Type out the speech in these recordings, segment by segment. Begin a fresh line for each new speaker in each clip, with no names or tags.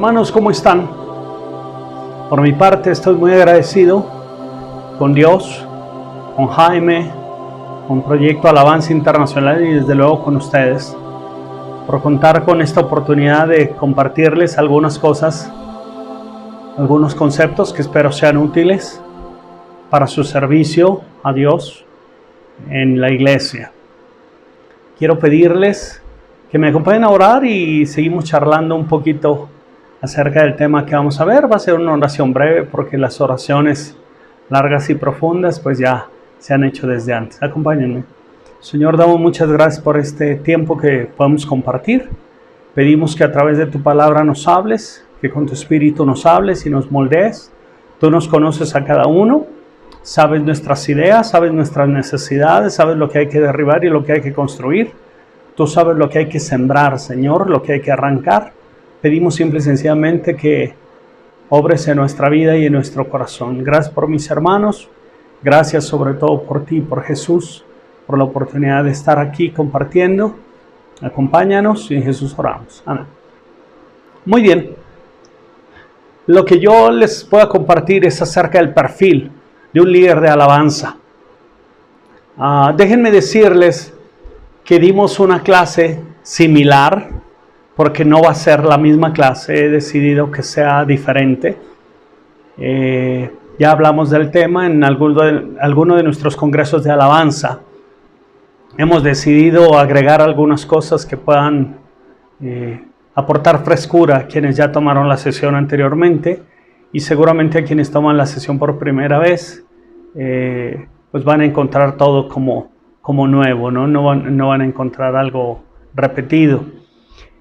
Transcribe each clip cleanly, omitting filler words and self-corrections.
Hermanos, ¿cómo están? Por mi parte estoy muy agradecido con Dios, con Jaime, con Proyecto Alabanza Internacional y desde luego con ustedes por contar con esta oportunidad de compartirles algunas cosas, algunos conceptos que espero sean útiles para su servicio a Dios en la iglesia. Quiero pedirles que me acompañen a orar y seguimos charlando un poquito acerca del tema que vamos a ver. Va a ser una oración breve porque las oraciones largas y profundas pues ya se han hecho desde antes. Acompáñenme. Señor, damos muchas gracias por este tiempo que podemos compartir. Pedimos que a través de tu palabra nos hables, que con tu espíritu nos hables y nos moldees. Tú nos conoces a cada uno, sabes nuestras ideas, sabes nuestras necesidades, sabes lo que hay que derribar y lo que hay que construir. Tú sabes lo que hay que sembrar, Señor, lo que hay que arrancar. Pedimos simple y sencillamente que obres en nuestra vida y en nuestro corazón. Gracias por mis hermanos, gracias sobre todo por ti, por Jesús, por la oportunidad de estar aquí compartiendo. Acompáñanos y en Jesús oramos. Amén. Muy bien. Lo que yo les puedo compartir es acerca del perfil de un líder de alabanza. Déjenme decirles que dimos una clase similar, porque no va a ser la misma clase, he decidido que sea diferente. Ya hablamos del tema en alguno de nuestros congresos de alabanza. Hemos decidido agregar algunas cosas que puedan aportar frescura a quienes ya tomaron la sesión anteriormente y seguramente a quienes toman la sesión por primera vez, pues van a encontrar todo como nuevo, ¿no? No van a encontrar algo repetido.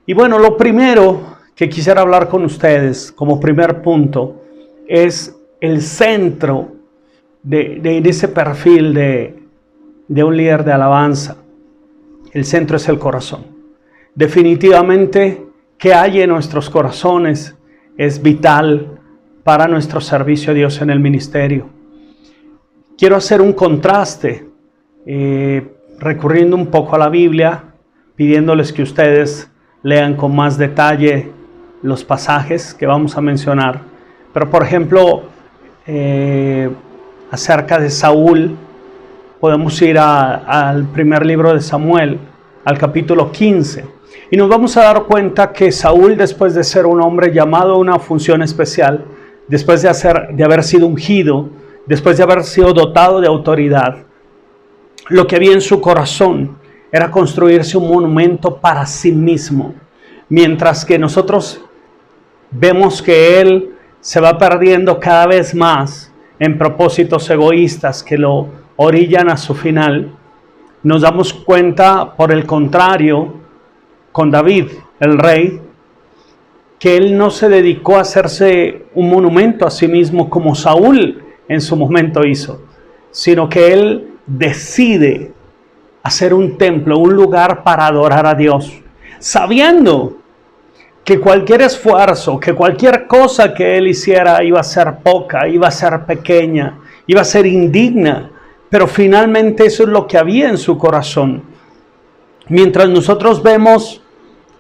Y bueno, lo primero que quisiera hablar con ustedes como primer punto es el centro de ese perfil de un líder de alabanza. El centro es el corazón. Definitivamente, ¿qué hay en nuestros corazones? Es vital para nuestro servicio a Dios en el ministerio. Quiero hacer un contraste, recurriendo un poco a la Biblia, pidiéndoles que ustedes lean con más detalle los pasajes que vamos a mencionar. Pero por ejemplo, acerca de Saúl, podemos ir al primer libro de Samuel, al capítulo 15. Y nos vamos a dar cuenta que Saúl, después de ser un hombre llamado a una función especial, después de haber sido ungido, después de haber sido dotado de autoridad, lo que había en su corazón era construirse un monumento para sí mismo. Mientras que nosotros vemos que él se va perdiendo cada vez más en propósitos egoístas que lo orillan a su final, nos damos cuenta, por el contrario, con David, el rey, que él no se dedicó a hacerse un monumento a sí mismo como Saúl en su momento hizo, sino que él decide hacer un templo, un lugar para adorar a Dios, sabiendo que cualquier esfuerzo, que cualquier cosa que él hiciera iba a ser poca, iba a ser pequeña, iba a ser indigna, pero finalmente eso es lo que había en su corazón. Mientras nosotros vemos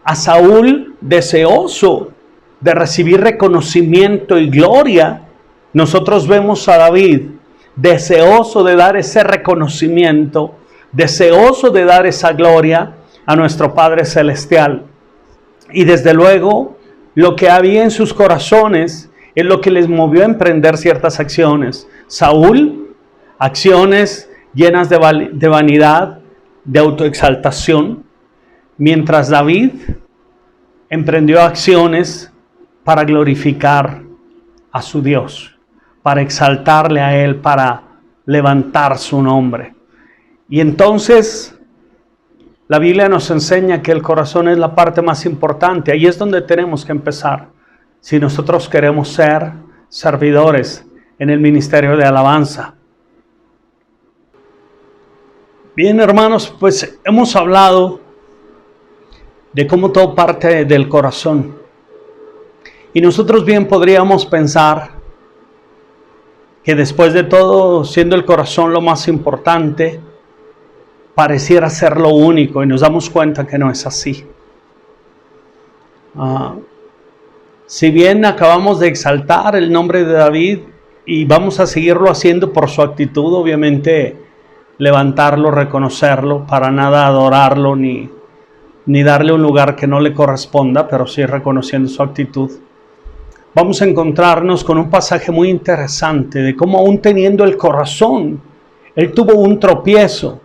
a Saúl deseoso de recibir reconocimiento y gloria, nosotros vemos a David deseoso de dar ese reconocimiento, deseoso de dar esa gloria a nuestro Padre Celestial. Y desde luego, lo que había en sus corazones es lo que les movió a emprender ciertas acciones. Saúl, acciones llenas de vanidad, de autoexaltación, mientras David emprendió acciones para glorificar a su Dios, para exaltarle a Él, para levantar su nombre. Y entonces la Biblia nos enseña que el corazón es la parte más importante. Ahí es donde tenemos que empezar si nosotros queremos ser servidores en el ministerio de alabanza. Bien, hermanos, pues hemos hablado de cómo todo parte del corazón. Y nosotros bien podríamos pensar que después de todo, siendo el corazón lo más importante, pareciera ser lo único, y nos damos cuenta que no es así. Si bien acabamos de exaltar el nombre de David y vamos a seguirlo haciendo por su actitud, obviamente levantarlo, reconocerlo, para nada adorarlo ni darle un lugar que no le corresponda, pero sí reconociendo su actitud. Vamos a encontrarnos con un pasaje muy interesante de cómo, aún teniendo el corazón, él tuvo un tropiezo.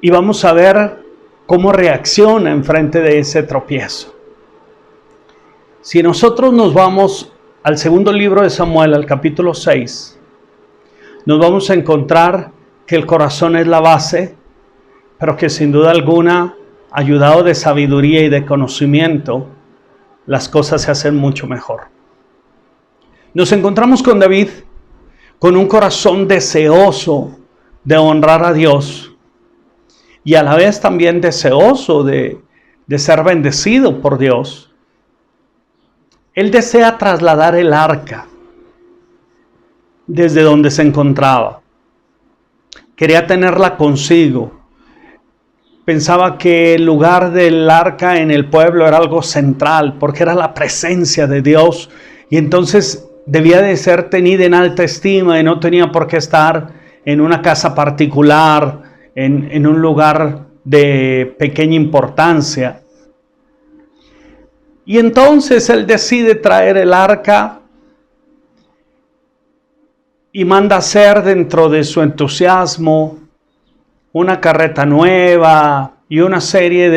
Y vamos a ver cómo reacciona en frente de ese tropiezo. Si nosotros nos vamos al segundo libro de Samuel, al capítulo 6, nos vamos a encontrar que el corazón es la base, pero que sin duda alguna, ayudado de sabiduría y de conocimiento, las cosas se hacen mucho mejor. Nos encontramos con David con un corazón deseoso de honrar a Dios y a la vez también deseoso de ser bendecido por Dios. Él desea trasladar el arca desde donde se encontraba. Quería tenerla consigo. Pensaba que el lugar del arca en el pueblo era algo central, porque era la presencia de Dios, y entonces debía de ser tenida en alta estima y no tenía por qué estar en una casa particular, en un lugar de pequeña importancia. Y entonces él decide traer el arca y manda hacer, dentro de su entusiasmo, una carreta nueva y una serie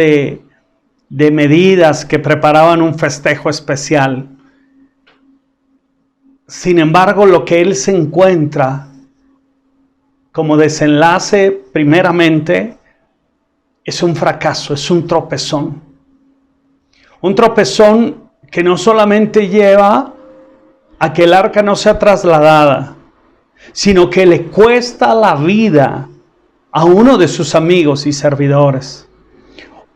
de medidas que preparaban un festejo especial. Sin embargo, lo que él se encuentra como desenlace, primeramente, es un fracaso, es un tropezón. Un tropezón que no solamente lleva a que el arca no sea trasladada, sino que le cuesta la vida a uno de sus amigos y servidores.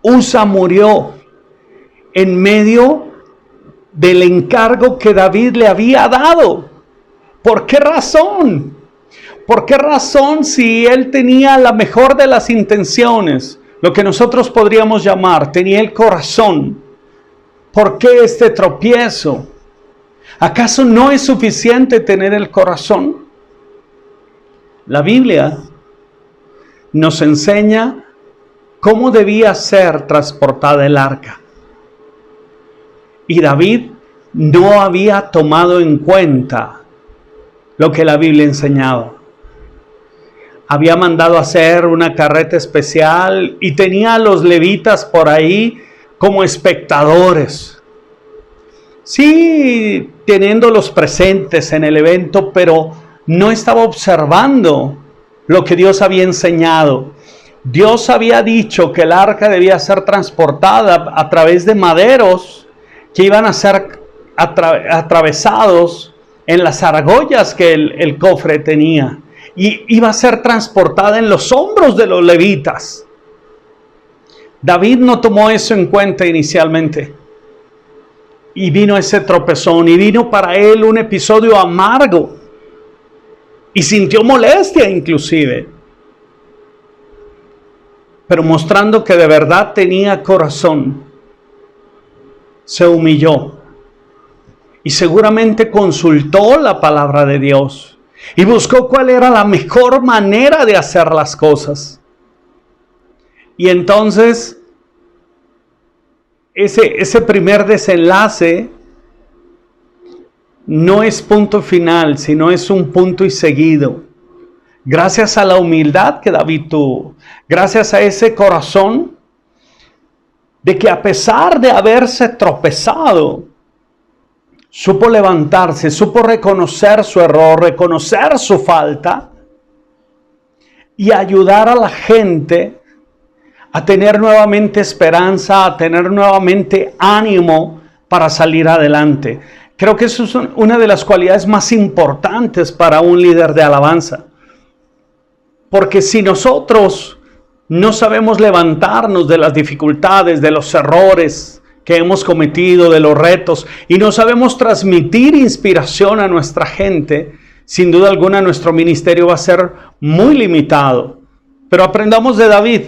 Usa murió en medio del encargo que David le había dado. ¿Por qué razón? ¿Por qué razón, si él tenía la mejor de las intenciones, lo que nosotros podríamos llamar, tenía el corazón? ¿Por qué este tropiezo? ¿Acaso no es suficiente tener el corazón? La Biblia nos enseña cómo debía ser transportada el arca. Y David no había tomado en cuenta lo que la Biblia enseñaba. Había mandado hacer una carreta especial y tenía a los levitas por ahí como espectadores. Sí, teniéndolos presentes en el evento, pero no estaba observando lo que Dios había enseñado. Dios había dicho que el arca debía ser transportada a través de maderos que iban a ser atravesados en las argollas que el cofre tenía, y iba a ser transportada en los hombros de los levitas. David no tomó eso en cuenta inicialmente, y vino ese tropezón, y vino para él un episodio amargo, y sintió molestia inclusive, pero mostrando que de verdad tenía corazón, se humilló y seguramente consultó la palabra de Dios y buscó cuál era la mejor manera de hacer las cosas. Y entonces ese primer desenlace no es punto final, sino es un punto y seguido. Gracias a la humildad que David tuvo, gracias a ese corazón de que a pesar de haberse tropezado, supo levantarse, supo reconocer su error, reconocer su falta y ayudar a la gente a tener nuevamente esperanza, a tener nuevamente ánimo para salir adelante. Creo que eso es una de las cualidades más importantes para un líder de alabanza. Porque si nosotros no sabemos levantarnos de las dificultades, de los errores que hemos cometido, de los retos, y no sabemos transmitir inspiración a nuestra gente, sin duda alguna nuestro ministerio va a ser muy limitado. Pero aprendamos de David.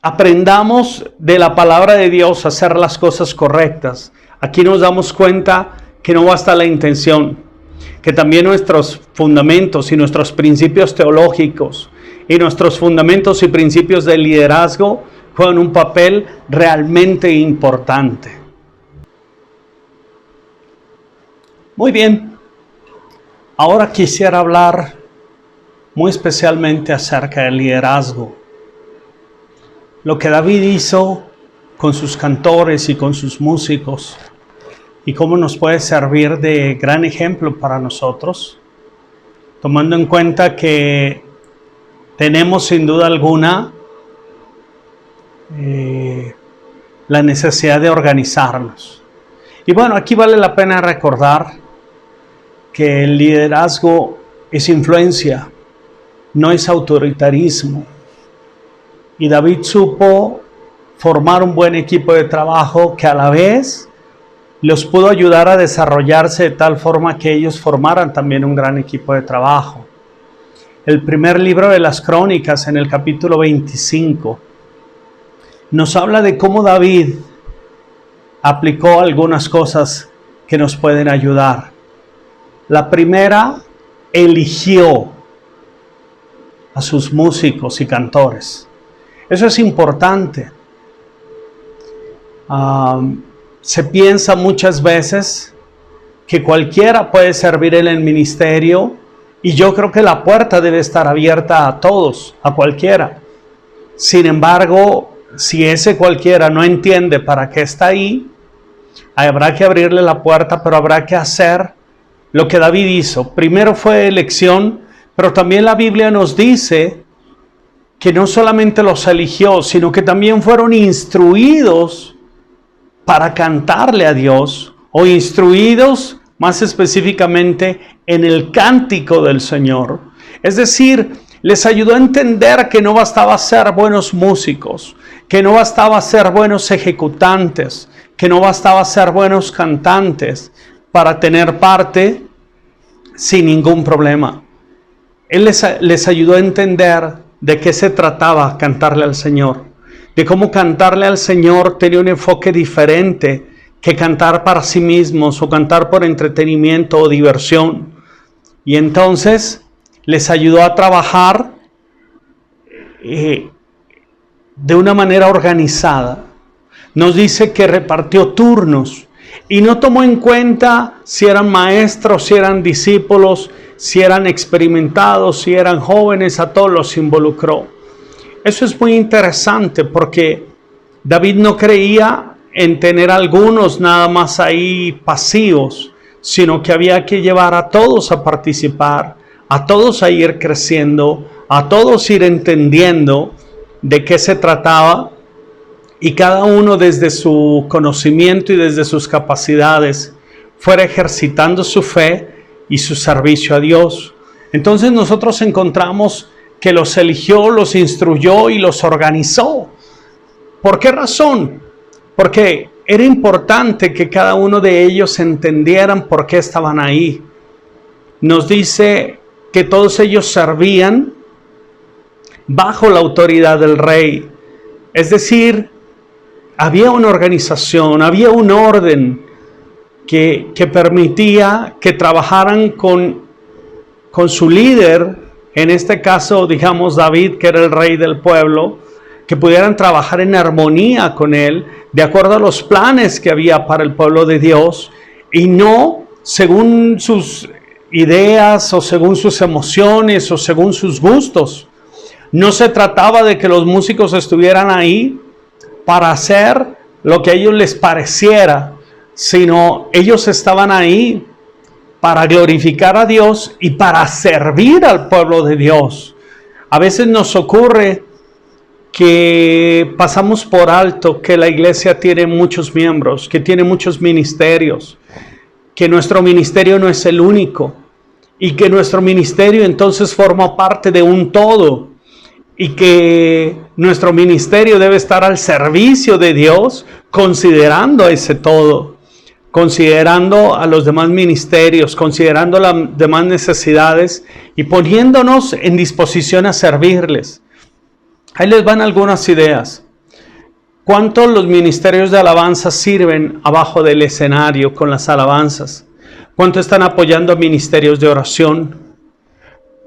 Aprendamos de la palabra de Dios a hacer las cosas correctas. Aquí nos damos cuenta que no basta la intención, que también nuestros fundamentos y nuestros principios teológicos y nuestros fundamentos y principios de liderazgo juegan un papel realmente importante. Muy bien, ahora quisiera hablar muy especialmente acerca del liderazgo. Lo que David hizo con sus cantores y con sus músicos, y cómo nos puede servir de gran ejemplo para nosotros, tomando en cuenta que tenemos sin duda alguna la necesidad de organizarnos. Y bueno, aquí vale la pena recordar que el liderazgo es influencia, no es autoritarismo. Y David supo formar un buen equipo de trabajo que a la vez los pudo ayudar a desarrollarse de tal forma que ellos formaran también un gran equipo de trabajo. El primer libro de las Crónicas, en el capítulo 25, nos habla de cómo David aplicó algunas cosas que nos pueden ayudar. La primera, eligió a sus músicos y cantores. Eso es importante. Se piensa muchas veces que cualquiera puede servir en el ministerio, y yo creo que la puerta debe estar abierta a todos, a cualquiera. Sin embargo, si ese cualquiera no entiende para qué está ahí, habrá que abrirle la puerta, pero habrá que hacer lo que David hizo. Primero fue elección, pero también la Biblia nos dice que no solamente los eligió, sino que también fueron instruidos para cantarle a Dios, o instruidos más específicamente en el cántico del Señor. Es decir, les ayudó a entender que no bastaba ser buenos músicos, que no bastaba ser buenos ejecutantes, que no bastaba ser buenos cantantes para tener parte sin ningún problema. Él les ayudó a entender de qué se trataba cantarle al Señor, de cómo cantarle al Señor tenía un enfoque diferente que cantar para sí mismos o cantar por entretenimiento o diversión. Y entonces les ayudó a trabajar de una manera organizada. Nos dice que repartió turnos y no tomó en cuenta si eran maestros, si eran discípulos, si eran experimentados, si eran jóvenes, a todos los involucró. Eso es muy interesante porque David no creía en tener algunos nada más ahí pasivos, sino que había que llevar a todos a participar, a todos a ir creciendo, a todos ir entendiendo de qué se trataba, y cada uno desde su conocimiento y desde sus capacidades fuera ejercitando su fe y su servicio a Dios. Entonces nosotros encontramos que los eligió, los instruyó y los organizó. ¿Por qué razón? Porque era importante que cada uno de ellos entendieran por qué estaban ahí. Nos dice que todos ellos servían bajo la autoridad del rey. Es decir, había una organización, había un orden que permitía que trabajaran con su líder. En este caso, digamos, David, que era el rey del pueblo, que pudieran trabajar en armonía con él, de acuerdo a los planes que había para el pueblo de Dios, y no según sus ideas, o según sus emociones, o según sus gustos. No se trataba de que los músicos estuvieran ahí para hacer lo que a ellos les pareciera, sino ellos estaban ahí para glorificar a Dios y para servir al pueblo de Dios. A veces nos ocurre que pasamos por alto que la iglesia tiene muchos miembros, que tiene muchos ministerios, que nuestro ministerio no es el único, y que nuestro ministerio entonces forma parte de un todo, y que nuestro ministerio debe estar al servicio de Dios, considerando ese todo, considerando a los demás ministerios, considerando las demás necesidades y poniéndonos en disposición a servirles. Ahí les van algunas ideas. ¿Cuánto los ministerios de alabanza sirven abajo del escenario con las alabanzas? ¿Cuánto están apoyando a ministerios de oración,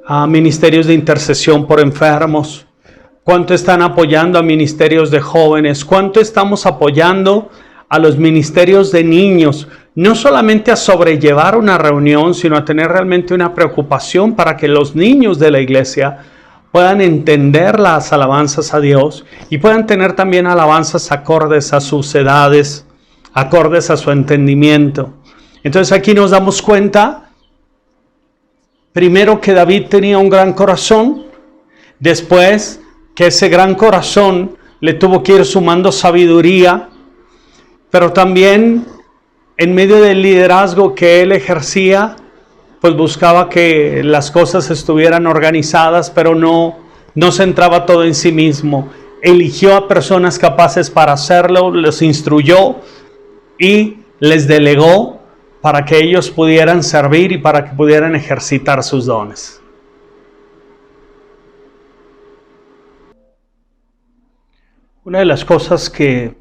a ministerios de intercesión por enfermos? ¿Cuánto están apoyando a ministerios de jóvenes? ¿Cuánto estamos apoyando a los ministerios de niños? No solamente a sobrellevar una reunión, sino a tener realmente una preocupación para que los niños de la iglesia puedan entender las alabanzas a Dios y puedan tener también alabanzas acordes a sus edades, acordes a su entendimiento. Entonces aquí nos damos cuenta, primero, que David tenía un gran corazón, después que ese gran corazón le tuvo que ir sumando sabiduría, pero también en medio del liderazgo que él ejercía, pues buscaba que las cosas estuvieran organizadas, pero no centraba todo en sí mismo. Eligió a personas capaces para hacerlo, los instruyó y les delegó para que ellos pudieran servir y para que pudieran ejercitar sus dones. Una de las cosas que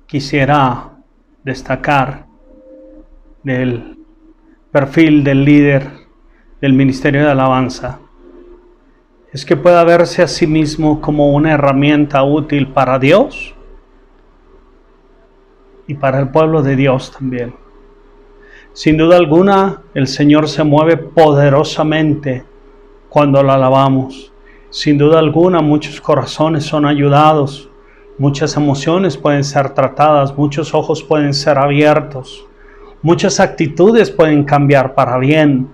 quisiera destacar del perfil del líder del ministerio de alabanza es que pueda verse a sí mismo como una herramienta útil para Dios y para el pueblo de Dios también. Sin duda alguna, el Señor se mueve poderosamente cuando lo alabamos. Sin duda alguna, muchos corazones son ayudados, muchas emociones pueden ser tratadas, muchos ojos pueden ser abiertos, muchas actitudes pueden cambiar para bien.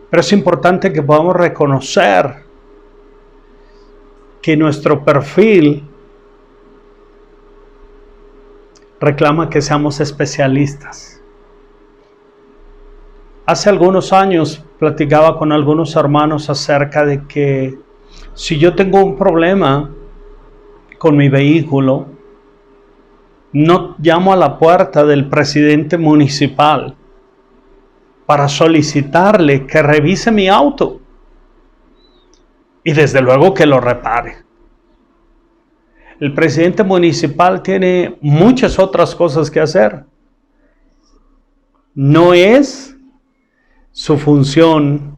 Pero es importante que podamos reconocer que nuestro perfil reclama que seamos especialistas. Hace algunos años platicaba con algunos hermanos acerca de que si yo tengo un problema con mi vehículo, no llamo a la puerta del presidente municipal para solicitarle que revise mi auto y desde luego que lo repare. El presidente municipal tiene muchas otras cosas que hacer. No es su función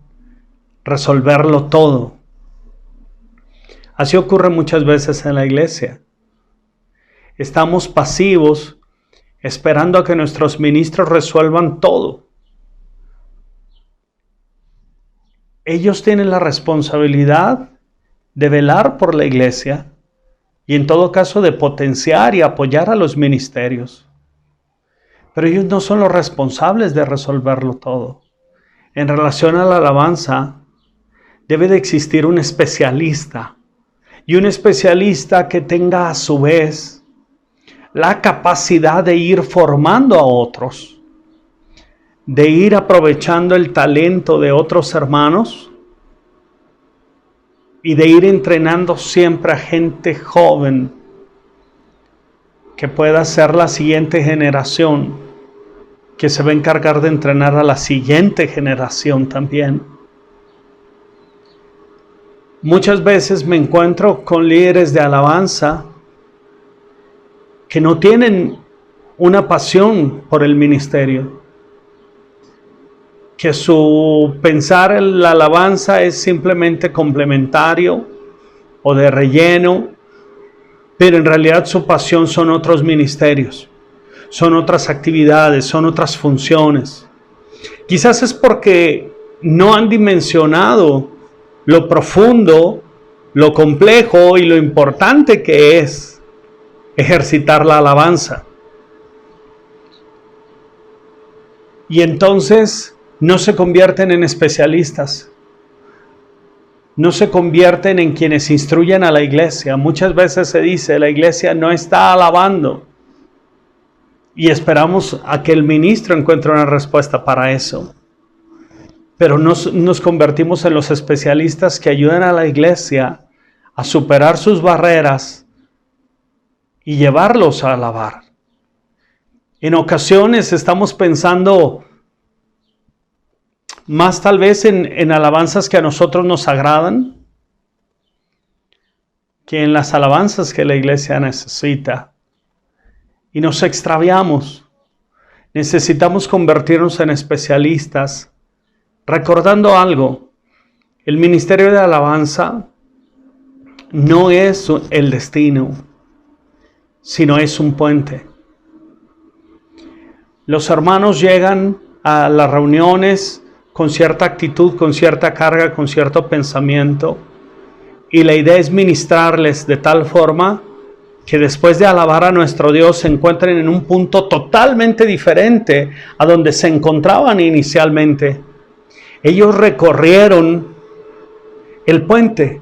resolverlo todo. Así ocurre muchas veces en la iglesia. Estamos pasivos esperando a que nuestros ministros resuelvan todo. Ellos tienen la responsabilidad de velar por la iglesia y en todo caso de potenciar y apoyar a los ministerios. Pero ellos no son los responsables de resolverlo todo. En relación a la alabanza, debe de existir un especialista, y un especialista que tenga a su vez la capacidad de ir formando a otros, de ir aprovechando el talento de otros hermanos y de ir entrenando siempre a gente joven que pueda ser la siguiente generación, que se va a encargar de entrenar a la siguiente generación también. Muchas veces me encuentro con líderes de alabanza que no tienen una pasión por el ministerio, que su pensar en la alabanza es simplemente complementario o de relleno, pero en realidad su pasión son otros ministerios, son otras actividades, son otras funciones. Quizás es porque no han dimensionado lo profundo, lo complejo y lo importante que es ejercitar la alabanza. Y entonces no se convierten en especialistas, no se convierten en quienes instruyen a la iglesia. Muchas veces se dice, la iglesia no está alabando, y esperamos a que el ministro encuentre una respuesta para eso. Pero nos convertimos en los especialistas que ayudan a la iglesia a superar sus barreras y llevarlos a alabar. En ocasiones estamos pensando más tal vez en alabanzas que a nosotros nos agradan, que en las alabanzas que la iglesia necesita y nos extraviamos. Necesitamos convertirnos en especialistas, recordando algo: el ministerio de alabanza no es el destino, sino es un puente. Los hermanos llegan a las reuniones con cierta actitud, con cierta carga, con cierto pensamiento, y la idea es ministrarles de tal forma que después de alabar a nuestro Dios se encuentren en un punto totalmente diferente a donde se encontraban inicialmente. Ellos recorrieron el puente,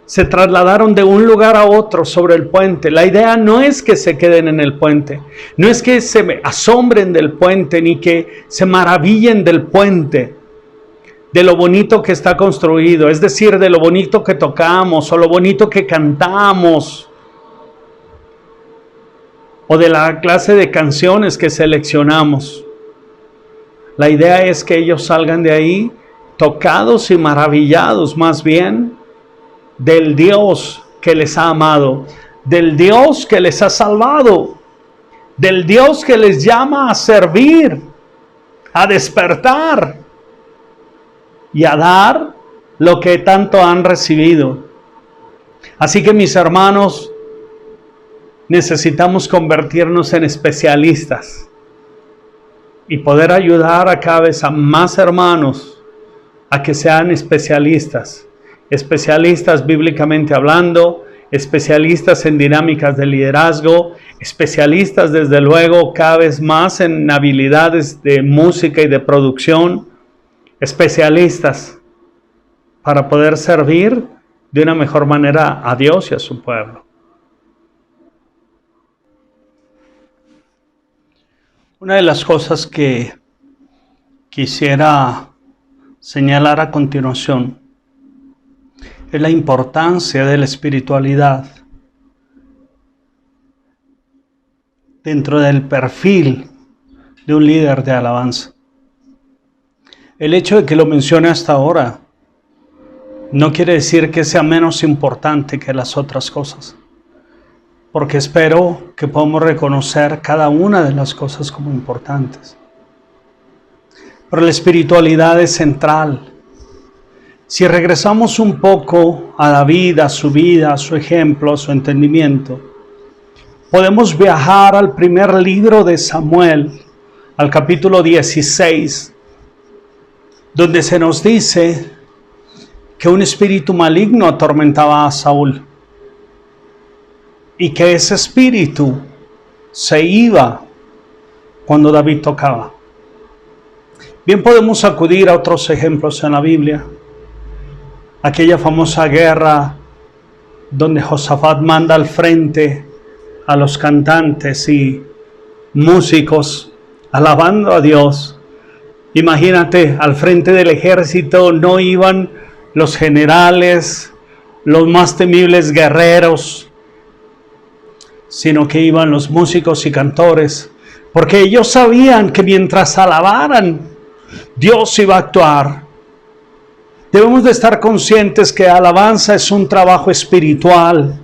se trasladaron de un lugar a otro sobre el puente. La idea no es que se queden en el puente, no es que se asombren del puente, ni que se maravillen del puente, de lo bonito que está construido, es decir, de lo bonito que tocamos o lo bonito que cantamos, o de la clase de canciones que seleccionamos. La idea es que ellos salgan de ahí tocados y maravillados más bien del Dios que les ha amado, del Dios que les ha salvado, del Dios que les llama a servir, a despertar y a dar lo que tanto han recibido. Así que, mis hermanos, necesitamos convertirnos en especialistas y poder ayudar a cada vez a más hermanos a que sean especialistas bíblicamente hablando, especialistas en dinámicas de liderazgo, especialistas desde luego cada vez más en habilidades de música y de producción, especialistas para poder servir de una mejor manera a Dios y a su pueblo. Una de las cosas que quisiera señalar a continuación es la importancia de la espiritualidad dentro del perfil de un líder de alabanza. El hecho de que lo mencione hasta ahora no quiere decir que sea menos importante que las otras cosas, porque espero que podamos reconocer cada una de las cosas como importantes. Pero la espiritualidad es central. Si regresamos un poco a David, a su vida, a su ejemplo, a su entendimiento, podemos viajar al primer libro de Samuel, al capítulo 16, donde se nos dice que un espíritu maligno atormentaba a Saúl y que ese espíritu se iba cuando David tocaba. Bien, podemos acudir a otros ejemplos en la Biblia. Aquella famosa guerra donde Josafat manda al frente a los cantantes y músicos alabando a Dios. Imagínate, al frente del ejército no iban los generales, los más temibles guerreros, sino que iban los músicos y cantores, porque ellos sabían que mientras alabaran, Dios iba a actuar. Debemos de estar conscientes que alabanza es un trabajo espiritual.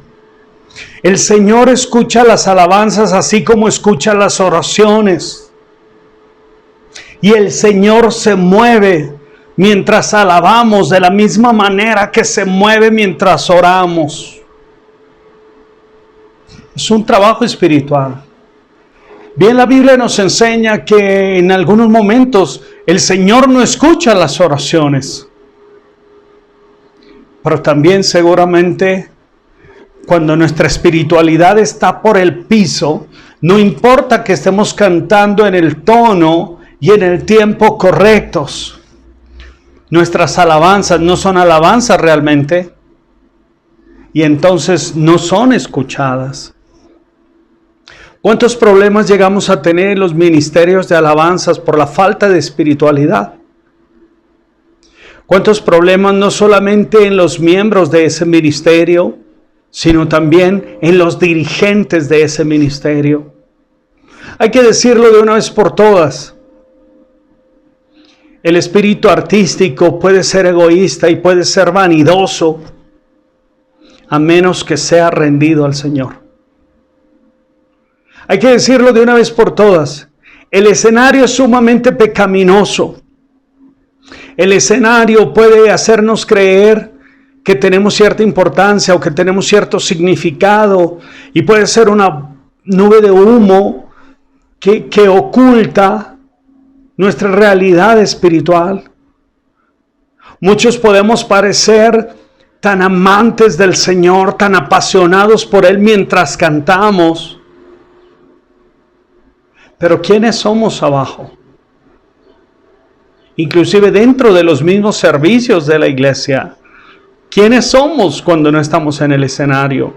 El Señor escucha las alabanzas así como escucha las oraciones. Y el Señor se mueve mientras alabamos de la misma manera que se mueve mientras oramos. Es un trabajo espiritual. Bien, la Biblia nos enseña que en algunos momentos el Señor no escucha las oraciones. Pero también seguramente cuando nuestra espiritualidad está por el piso, no importa que estemos cantando en el tono y en el tiempo correctos, nuestras alabanzas no son alabanzas realmente y entonces no son escuchadas. ¿Cuántos problemas llegamos a tener en los ministerios de alabanzas por la falta de espiritualidad? ¿Cuántos problemas no solamente en los miembros de ese ministerio, sino también en los dirigentes de ese ministerio? Hay que decirlo de una vez por todas. El espíritu artístico puede ser egoísta y puede ser vanidoso. a menos que sea rendido al Señor. Hay que decirlo de una vez por todas. El escenario es sumamente pecaminoso. El escenario puede hacernos creer que tenemos cierta importancia o que tenemos cierto significado, y puede ser una nube de humo que oculta nuestra realidad espiritual. Muchos podemos parecer tan amantes del Señor, tan apasionados por Él mientras cantamos, pero ¿quiénes somos abajo? Inclusive dentro de los mismos servicios de la iglesia, ¿quiénes somos cuando no estamos en el escenario?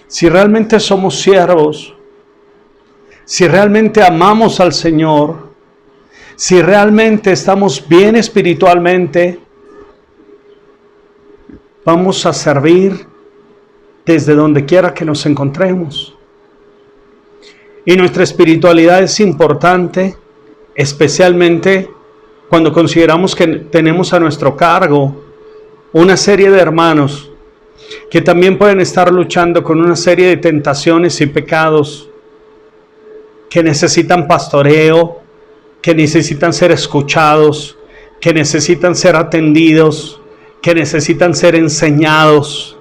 Si realmente somos siervos, si realmente amamos al Señor, si realmente estamos bien espiritualmente, vamos a servir desde donde quiera que nos encontremos. Y nuestra espiritualidad es importante, especialmente cuando consideramos que tenemos a nuestro cargo una serie de hermanos que también pueden estar luchando con una serie de tentaciones y pecados, que necesitan pastoreo, que necesitan ser escuchados, que necesitan ser atendidos, que necesitan ser enseñados.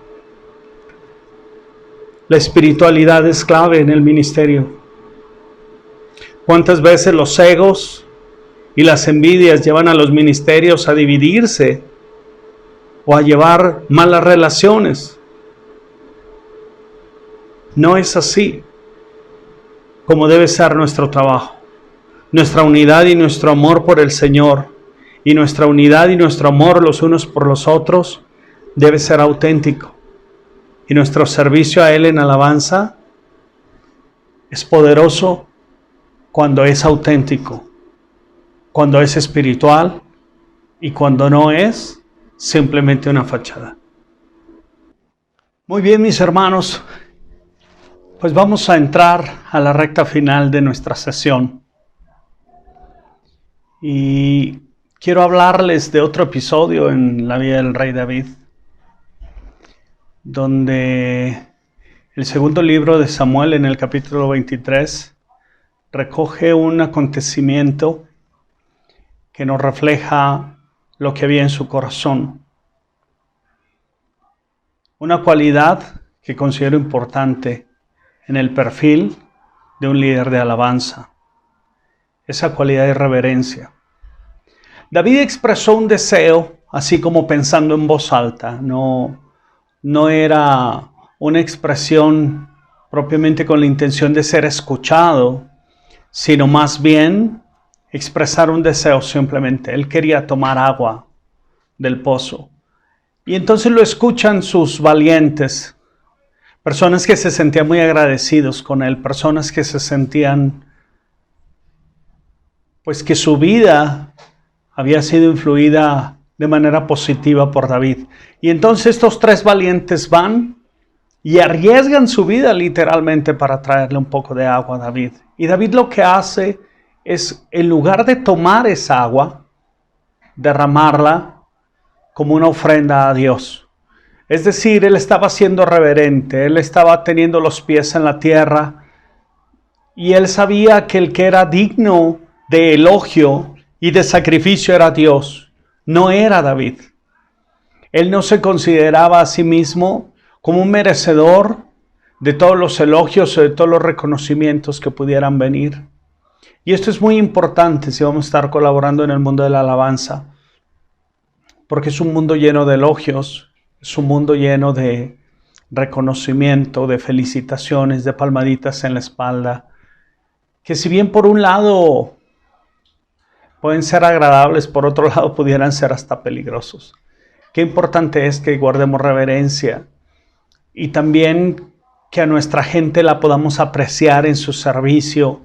La espiritualidad es clave en el ministerio. ¿Cuántas veces los egos y las envidias llevan a los ministerios a dividirse o a llevar malas relaciones? No es así como debe ser nuestro trabajo. Nuestra unidad y nuestro amor por el Señor, y nuestra unidad y nuestro amor los unos por los otros, debe ser auténtico. Y nuestro servicio a Él en alabanza es poderoso cuando es auténtico, cuando es espiritual, y cuando no es simplemente una fachada. Muy bien, mis hermanos, pues vamos a entrar a la recta final de nuestra sesión. Y quiero hablarles de otro episodio en la vida del rey David, donde el segundo libro de Samuel, en el capítulo 23, recoge un acontecimiento que nos refleja lo que había en su corazón. Una cualidad que considero importante en el perfil de un líder de alabanza. Esa cualidad de reverencia. David expresó un deseo, así como pensando en voz alta. No era una expresión propiamente con la intención de ser escuchado, sino más bien expresar un deseo simplemente. Él quería tomar agua del pozo. Y entonces lo escuchan sus valientes, personas que se sentían muy agradecidos con él, personas que se sentían, pues que su vida había sido influida de manera positiva por David. Y entonces estos tres valientes van y arriesgan su vida literalmente para traerle un poco de agua a David. Y David lo que hace es, en lugar de tomar esa agua, derramarla como una ofrenda a Dios. Es decir, él estaba siendo reverente, él estaba teniendo los pies en la tierra, y él sabía que el que era digno de elogio y de sacrificio era Dios, no era David. Él no se consideraba a sí mismo como un merecedor de todos los elogios o de todos los reconocimientos que pudieran venir. Y esto es muy importante si vamos a estar colaborando en el mundo de la alabanza, porque es un mundo lleno de elogios, es un mundo lleno de reconocimiento, de felicitaciones, de palmaditas en la espalda, que si bien por un lado pueden ser agradables, por otro lado pudieran ser hasta peligrosos. Qué importante es que guardemos reverencia y también que a nuestra gente la podamos apreciar en su servicio,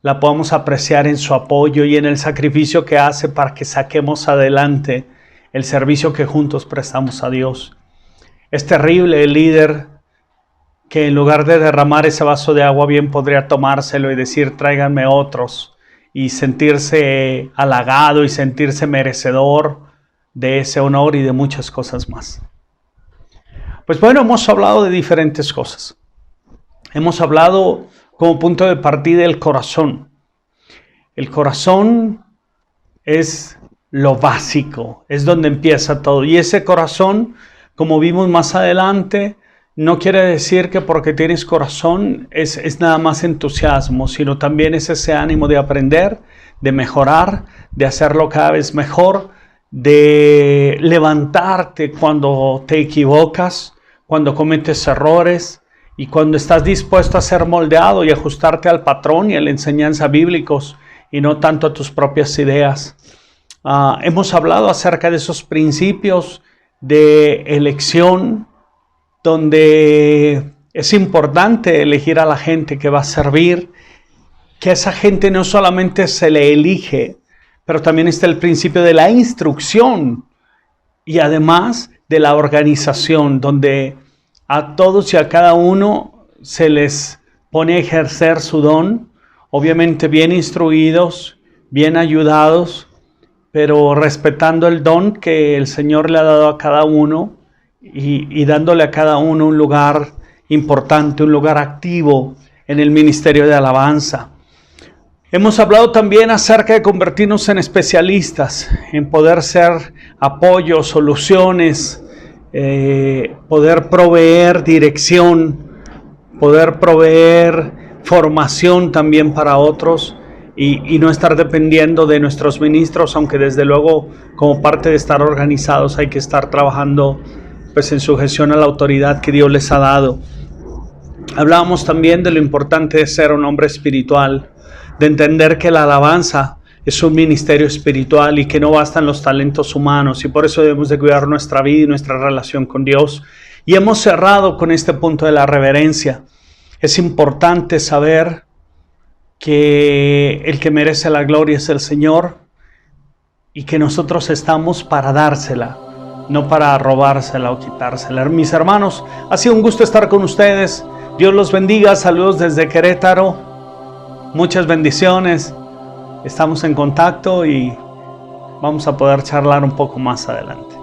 la podamos apreciar en su apoyo y en el sacrificio que hace para que saquemos adelante el servicio que juntos prestamos a Dios. Es terrible el líder que en lugar de derramar ese vaso de agua bien podría tomárselo y decir tráiganme otros, y sentirse halagado y sentirse merecedor de ese honor y de muchas cosas más. Pues bueno, hemos hablado de diferentes cosas. Hemos hablado como punto de partida el corazón. El corazón es lo básico, es donde empieza todo. Y ese corazón, como vimos más adelante, no quiere decir que porque tienes corazón es nada más entusiasmo, sino también es ese ánimo de aprender, de mejorar, de hacerlo cada vez mejor, de levantarte cuando te equivocas, cuando cometes errores y cuando estás dispuesto a ser moldeado y ajustarte al patrón y a la enseñanza bíblicos y no tanto a tus propias ideas. Hemos hablado acerca de esos principios de elección, donde es importante elegir a la gente que va a servir, que a esa gente no solamente se le elige, pero también está el principio de la instrucción y además de la organización, donde a todos y a cada uno se les pone a ejercer su don, obviamente bien instruidos, bien ayudados, pero respetando el don que el Señor le ha dado a cada uno y dándole a cada uno un lugar importante, un lugar activo en el ministerio de alabanza. Hemos hablado también acerca de convertirnos en especialistas, en poder ser apoyo, soluciones, poder proveer dirección, poder proveer formación también para otros y no estar dependiendo de nuestros ministros, aunque desde luego como parte de estar organizados hay que estar trabajando pues en sujeción a la autoridad que Dios les ha dado. Hablábamos también de lo importante de ser un hombre espiritual, de entender que la alabanza es un ministerio espiritual y que no bastan los talentos humanos y por eso debemos de cuidar nuestra vida y nuestra relación con Dios. Y hemos cerrado con este punto de la reverencia. Es importante saber que el que merece la gloria es el Señor y que nosotros estamos para dársela, no para robársela o quitársela. Mis hermanos, ha sido un gusto estar con ustedes. Dios los bendiga. Saludos desde Querétaro. Muchas bendiciones. Estamos en contacto y vamos a poder charlar un poco más adelante.